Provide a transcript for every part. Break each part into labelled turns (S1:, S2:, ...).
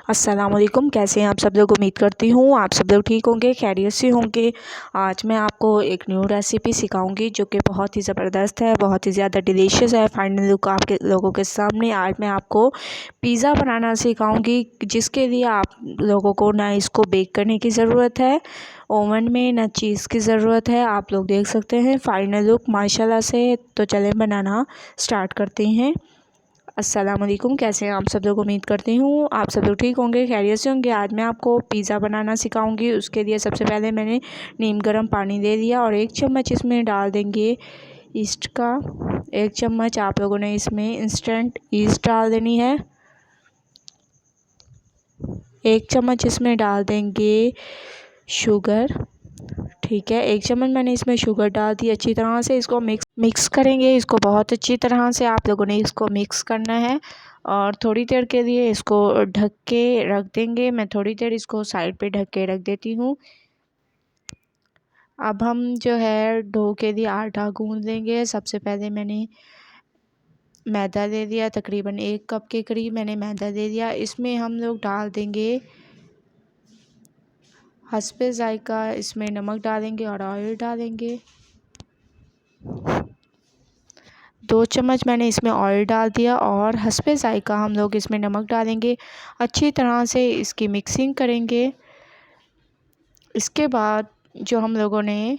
S1: अस्सलाम वालेकुम। कैसे हैं आप सब लोग? उम्मीद करती हूँ आप सब लोग ठीक होंगे, खैरियत से होंगे। आज मैं आपको एक न्यू रेसिपी सिखाऊंगी जो कि बहुत ही ज़बरदस्त है, बहुत ही ज़्यादा डिलीशियस है। फाइनल लुक आपके लोगों के सामने आज मैं आपको पिज़्ज़ा बनाना सिखाऊंगी, जिसके लिए आप लोगों को ना इसको बेक करने की ज़रूरत है ओवन में, ना चीज़ की ज़रूरत है। आप लोग देख सकते हैं फाइनल लुक माशाल्लाह से। तो चलें बनाना स्टार्ट करते हैं। अस्सलाम वालेकुम। कैसे हैं आप सब लोग? उम्मीद करती हूँ आप सब लोग ठीक होंगे, खैरियत से होंगे। आज मैं आपको पिज़्ज़ा बनाना सिखाऊंगी। उसके लिए सबसे पहले मैंने नीम गर्म पानी ले लिया और 1 चम्मच इसमें डाल देंगे ईस्ट का। 1 चम्मच आप लोगों ने इसमें इंस्टेंट ईस्ट डाल देनी है। 1 चम्मच इसमें डाल देंगे शुगर। ठीक है, 1 चम्मच मैंने इसमें शुगर डाल दी। अच्छी तरह से इसको मिक्स करेंगे। इसको बहुत अच्छी तरह से आप लोगों ने इसको मिक्स करना है और थोड़ी देर के लिए इसको ढक के रख देंगे। मैं थोड़ी देर इसको साइड पे ढक के रख देती हूँ। अब हम जो है डो के लिए आटा गूंद लेंगे। सबसे पहले मैंने मैदा ले लिया, तकरीबन 1 कप के करीब मैंने मैदा ले लिया। इसमें हम लोग डाल देंगे हस्बे ज़ायका, इसमें नमक डालेंगे और ऑयल डालेंगे। 2 चम्मच मैंने इसमें ऑयल डाल दिया और हस्बे ज़ायका हम लोग इसमें नमक डालेंगे। अच्छी तरह से इसकी मिक्सिंग करेंगे। इसके बाद जो हम लोगों ने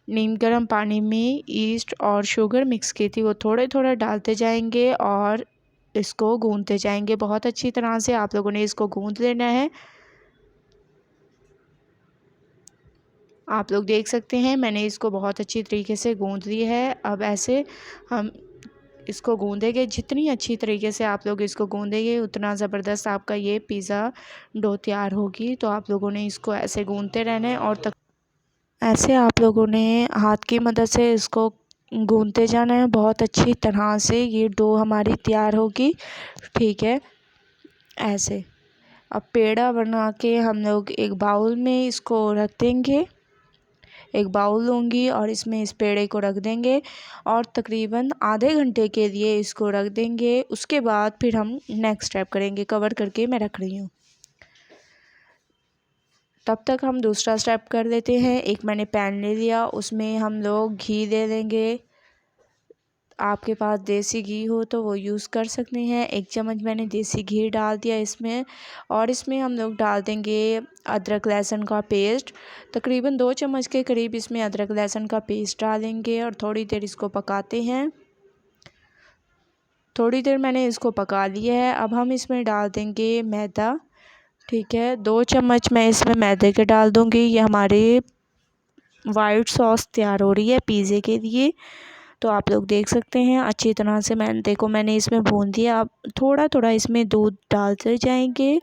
S1: नीम गर्म पानी में ईस्ट और शुगर मिक्स की थी वो थोड़े थोड़े डालते जाएंगे और इसको गूंदते जाएंगे। बहुत अच्छी तरह से आप लोगों ने इसको गूंद लेना है। आप लोग देख सकते हैं मैंने इसको बहुत अच्छी तरीके से गूंद ली है। अब ऐसे हम इसको गूंदेंगे। जितनी अच्छी तरीके से आप लोग इसको गूंदेंगे उतना ज़बरदस्त आपका ये पिज़्ज़ा डो तैयार होगी। तो आप लोगों ने इसको ऐसे गूंदते रहना है और ऐसे आप लोगों ने हाथ की मदद से इसको गूंदते जाना है बहुत अच्छी तरह से। ये डो हमारी तैयार होगी। ठीक है, ऐसे अब पेड़ा बना के हम लोग एक बाउल में इसको रख देंगे। एक बाउल लूँगी और इसमें इस पेड़े को रख देंगे और तकरीबन आधे घंटे के लिए इसको रख देंगे। उसके बाद फिर हम नेक्स्ट स्टेप करेंगे। कवर करके मैं रख रही हूँ, तब तक हम दूसरा स्टेप कर लेते हैं। एक मैंने पैन ले लिया, उसमें हम लोग घी दे देंगे। आपके पास देसी घी हो तो वो यूज़ कर सकते हैं। 1 चम्मच मैंने देसी घी डाल दिया इसमें और इसमें हम लोग डाल देंगे अदरक लहसुन का पेस्ट। तकरीबन 2 चम्मच के करीब इसमें अदरक लहसुन का पेस्ट डालेंगे और थोड़ी देर इसको पकाते हैं। थोड़ी देर मैंने इसको पका लिया है। अब हम इसमें डाल देंगे मैदा। ठीक है, 2 चम्मच मैं इसमें मैदे के डाल दूँगी। ये हमारे वाइट सॉस तैयार हो रही है पिज़्ज़े के लिए। तो आप लोग देख सकते हैं अच्छी तरह से मैंने इसमें भून दिया। अब थोड़ा थोड़ा इसमें दूध डालते जाएंगे।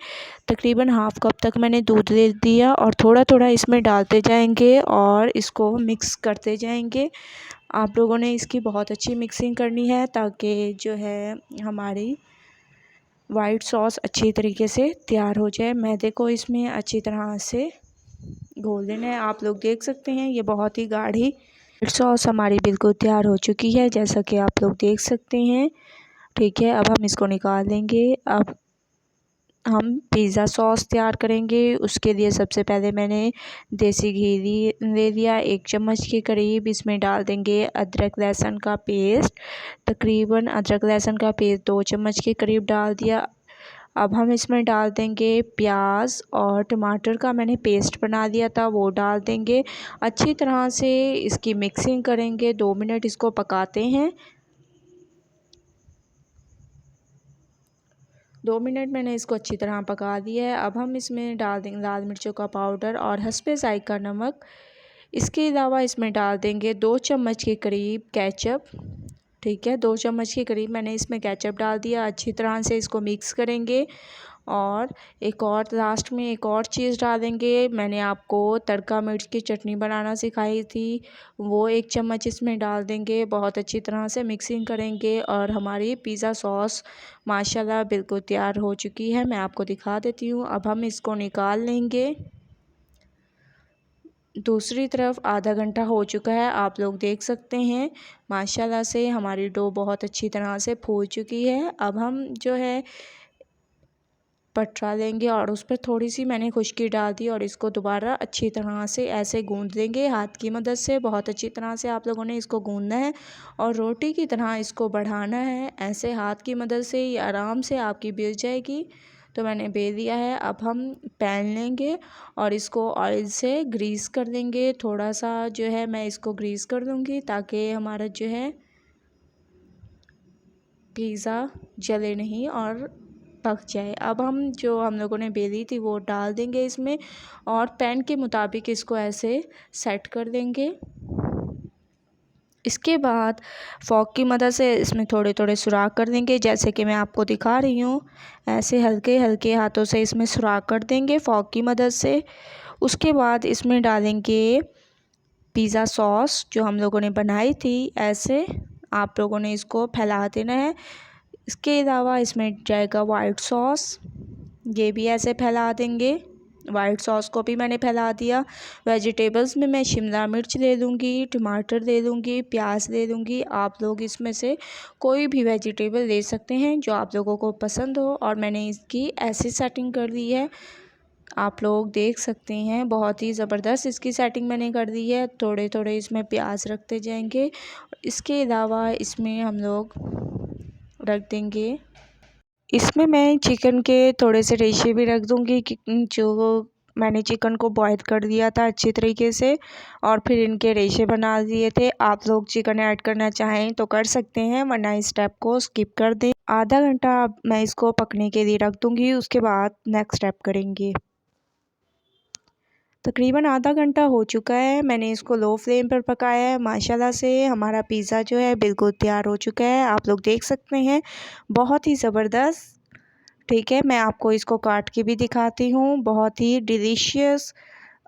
S1: तकरीबन हाफ़ कप तक मैंने दूध ले दिया और थोड़ा थोड़ा इसमें डालते जाएंगे और इसको मिक्स करते जाएंगे। आप लोगों ने इसकी बहुत अच्छी मिक्सिंग करनी है ताकि जो है हमारी वाइट सॉस अच्छी तरीके से तैयार हो जाए। मैदे को इसमें अच्छी तरह से घोल देना है। आप लोग देख सकते हैं ये बहुत ही गाढ़ी सॉस हमारी बिल्कुल तैयार हो चुकी है, जैसा कि आप लोग देख सकते हैं। ठीक है, अब हम इसको निकाल लेंगे। अब हम पिज़्ज़ा सॉस तैयार करेंगे। उसके लिए सबसे पहले मैंने देसी घी ले लिया 1 चम्मच के करीब। इसमें डाल देंगे अदरक लहसुन का पेस्ट। तकरीबन अदरक लहसुन का पेस्ट 2 चम्मच के करीब डाल दिया। अब हम इसमें डाल देंगे प्याज और टमाटर का मैंने पेस्ट बना दिया था वो डाल देंगे। अच्छी तरह से इसकी मिक्सिंग करेंगे। 2 मिनट इसको पकाते हैं। 2 मिनट मैंने इसको अच्छी तरह पका दिया है। अब हम इसमें डाल देंगे लाल मिर्चों का पाउडर और हस्बे ज़ायका नमक। इसके अलावा इसमें डाल देंगे 2 चम्मच के करीब केचप। ठीक है, 2 चम्मच के करीब मैंने इसमें केचप डाल दिया। अच्छी तरह से इसको मिक्स करेंगे और एक और लास्ट में एक और चीज़ डालेंगे। मैंने आपको तड़का मिर्च की चटनी बनाना सिखाई थी, वो 1 चम्मच इसमें डाल देंगे। बहुत अच्छी तरह से मिक्सिंग करेंगे और हमारी पिज़्ज़ा सॉस माशाल्लाह बिल्कुल तैयार हो चुकी है। मैं आपको दिखा देती हूँ। अब हम इसको निकाल लेंगे। दूसरी तरफ आधा घंटा हो चुका है, आप लोग देख सकते हैं माशाल्लाह से हमारी डो बहुत अच्छी तरह से फूल चुकी है। अब हम जो है पटरा लेंगे और उस पर थोड़ी सी मैंने खुशकी डाल दी और इसको दोबारा अच्छी तरह से ऐसे गूंद देंगे हाथ की मदद से। बहुत अच्छी तरह से आप लोगों ने इसको गूंदना है और रोटी की तरह इसको बढ़ाना है। ऐसे हाथ की मदद से ये आराम से आपकी बेल जाएगी। तो मैंने बेल दिया है। अब हम पैन लेंगे और इसको ऑयल से ग्रीस कर देंगे। थोड़ा सा जो है मैं इसको ग्रीस कर दूँगी ताकि हमारा जो है पिज़्ज़ा जले नहीं और पक जाए। अब हम लोगों ने बेली थी वो डाल देंगे इसमें और पैन के मुताबिक इसको ऐसे सेट कर देंगे। इसके बाद फ़ोर्क की मदद से इसमें थोड़े थोड़े सुराख कर देंगे, जैसे कि मैं आपको दिखा रही हूँ। ऐसे हल्के हल्के हाथों से इसमें सुराख कर देंगे फ़ोर्क की मदद से। उसके बाद इसमें डालेंगे पिज़्ज़ा सॉस जो हम लोगों ने बनाई थी। ऐसे आप लोगों ने इसको फैला देना है। इसके अलावा इसमें जाएगा वाइट सॉस, ये भी ऐसे फैला देंगे। वाइट सॉस को भी मैंने फैला दिया। वेजिटेबल्स में मैं शिमला मिर्च ले लूँगी, टमाटर ले लूँगी, प्याज ले लूँगी। आप लोग इसमें से कोई भी वेजिटेबल ले सकते हैं जो आप लोगों को पसंद हो। और मैंने इसकी ऐसी सेटिंग कर दी है, आप लोग देख सकते हैं, बहुत ही ज़बरदस्त इसकी सेटिंग मैंने कर दी है। थोड़े थोड़े इसमें प्याज रखते जाएंगे। इसके अलावा इसमें हम लोग रख देंगे, इसमें मैं चिकन के थोड़े से रेशे भी रख दूँगी कि जो मैंने चिकन को बॉयल कर दिया था अच्छी तरीके से और फिर इनके रेशे बना दिए थे। आप लोग चिकन ऐड करना चाहें तो कर सकते हैं, वरना इस स्टेप को स्किप कर दें। आधा घंटा मैं इसको पकने के लिए रख दूँगी, उसके बाद नेक्स्ट स्टेप करेंगे। तकरीबन आधा घंटा हो चुका है, मैंने इसको लो फ्लेम पर पकाया है। माशाल्लाह से हमारा पिज़्ज़ा जो है बिल्कुल तैयार हो चुका है, आप लोग देख सकते हैं, बहुत ही ज़बरदस्त। ठीक है, मैं आपको इसको काट के भी दिखाती हूँ, बहुत ही डिलीशियस।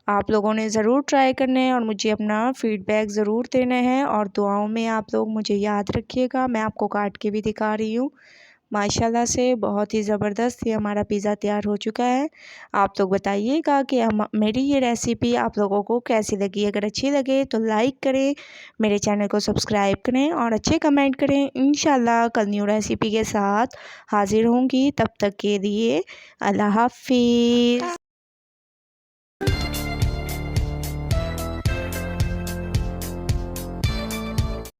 S1: आप लोगों ने ज़रूर ट्राई करना है और मुझे अपना फ़ीडबैक ज़रूर देना है और दुआओं में आप लोग मुझे याद रखिएगा। मैं आपको काट के भी दिखा रही हूँ। माशाल्लाह से बहुत ही ज़बरदस्त ये हमारा पिज़्ज़ा तैयार हो चुका है। आप लोग बताइएगा कि मेरी ये रेसिपी आप लोगों को कैसी लगी। अगर अच्छी लगे तो लाइक करें, मेरे चैनल को सब्सक्राइब करें और अच्छे कमेंट करें। इंशाल्लाह कल न्यू रेसिपी के साथ हाज़िर होंगी, तब तक के लिए अल्लाह हाफ़िज़।